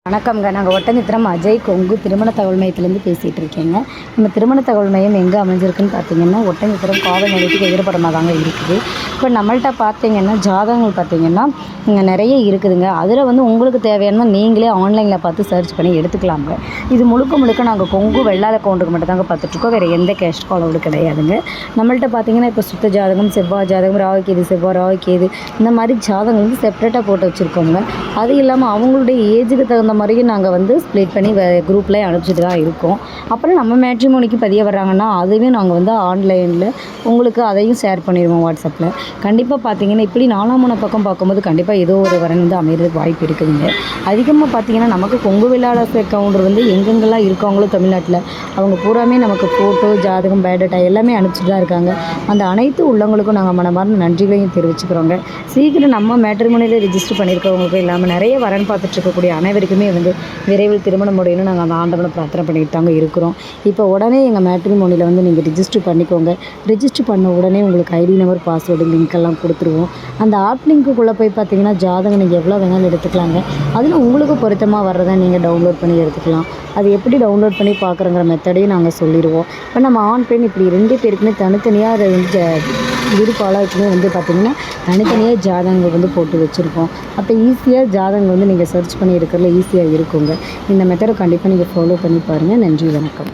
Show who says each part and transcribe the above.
Speaker 1: வணக்கம்ங்க. நாங்கள் ஒட்டஞ்சத்திரம் அஜய் கொங்கு திருமண தகவல் மையத்திலேருந்து பேசிகிட்டு இருக்கேங்க. நம்ம திருமண தகவல் மையம் எங்கே அமைஞ்சிருக்குன்னு பார்த்தீங்கன்னா, ஒட்டஞ்சத்திரம் காவல் நிலையத்துக்கு எதிர்புறமாக தாங்க இருக்குது. இப்போ நம்மள்ட்ட பார்த்தீங்கன்னா ஜாதகங்கள் பார்த்தீங்கன்னா இங்கே நிறைய இருக்குதுங்க. அதில் உங்களுக்கு தேவையான நீங்களே ஆன்லைனில் பார்த்து சர்ச் பண்ணி எடுத்துக்கலாங்க. இது முழுக்க நாங்கள் கொங்கு வெள்ளாள கவுண்டருக்கு மட்டும் தாங்க பார்த்துட்ருக்கோம். வேறு எந்த கேஸ்ட் அளவுக்கு கிடையாதுங்க. நம்மள்ட்ட பார்த்தீங்கன்னா இப்போ சுத்த ஜாதகம், செவ்வாய் ஜாதகம், ராகுகேது செவ்வாய், ராகுகேது இந்த மாதிரி ஜாதகங்கள் செப்பரேட்டாக போட்டு வச்சுருக்கோங்க. அது இல்லாமல் அவங்களுடைய ஏஜுக்கு தகுந்த மாதிரியும் நாங்கள் ஸ்ப்ளிட் பண்ணி குரூப்பில் அனுப்பிச்சிட்டு தான் இருக்கோம். அப்புறம் நம்ம மேட்ரிமோனிக்கு பதிய வர்றாங்கன்னா அதுவே நாங்கள் ஆன்லைனில் உங்களுக்கு அதையும் ஷேர் பண்ணிடுவோம் வாட்ஸ்அப்பில். கண்டிப்பாக பார்த்தீங்கன்னா இப்படி 4ஆம் மன பக்கம் பார்க்கும்போது கண்டிப்பாக ஏதோ ஒரு வரன் அமைகிறதுக்கு வாய்ப்பு இருக்குதுங்க. அதிகமாக பார்த்தீங்கன்னா நமக்கு கொங்கு வெள்ளாள கவுண்டர் எங்கெங்கெல்லாம் இருக்காங்களோ தமிழ்நாட்டில் அவங்க பூராமே நமக்கு ஃபோட்டோ, ஜாதகம், பயோடேட்டா எல்லாமே அனுப்பிச்சிட்டு தான் இருக்காங்க. அந்த அனைத்து உள்ளவங்களுக்கும் நாங்கள் மனமார்ந்த நன்றிகளையும் தெரிவிச்சுக்கிறோங்க. சீக்கிரம் நம்ம மேட்ரிமோனியில் ரிஜிஸ்டர் பண்ணியிருக்கவங்களுக்கும் இல்லாமல் நிறைய வரன் பார்த்துட்டு இருக்கக்கூடிய அனைவருக்குமே விரைவில் திருமணம் முடியணும் நாங்கள் அந்த ஆண்டவனை பிரார்த்தனை பண்ணிட்டு தாங்க இருக்கிறோம். இப்போ உடனே எங்கள் மேட்ரிமோனியில் நீங்கள் ரிஜிஸ்டர் பண்ணிக்கோங்க. ரிஜிஸ்டர் பண்ண உடனே உங்களுக்கு ஐடி நம்பர், பாஸ்வேர்டு, லிங்க் எல்லாம் கொடுத்துருவோம். அந்த ஆப் லிங்க்குள்ளே போய் பார்த்தீங்கன்னா ஜாதகம் நீங்கள் எவ்வளோ வேணாலும் எடுத்துக்கலாங்க. அதில் உங்களுக்கு பொருத்தமாக வர்றதை நீங்கள் டவுன்லோட் பண்ணி எடுத்துக்கலாம். அது எப்படி டவுன்லோட் பண்ணி பார்க்குறங்கிற மெத்தடையும் நாங்கள் சொல்லிடுவோம். இப்போ நம்ம ஆண் பெண் இப்படி 2 பேருக்குமே தனித்தனியாக அதை இருப்பாளாக்குமே பார்த்திங்கன்னா தனித்தனியாக ஜாதகங்கள் போட்டு வச்சுருக்கோம். அப்போ ஈஸியாக ஜாதகங்கள் நீங்கள் சர்ச் பண்ணி எடுக்கிறதுல ஈஸியாக இருக்குங்க. இந்த மெத்தடை கண்டிப்பாக நீங்கள் ஃபாலோ பண்ணி பாருங்கள். நன்றி, வணக்கம்.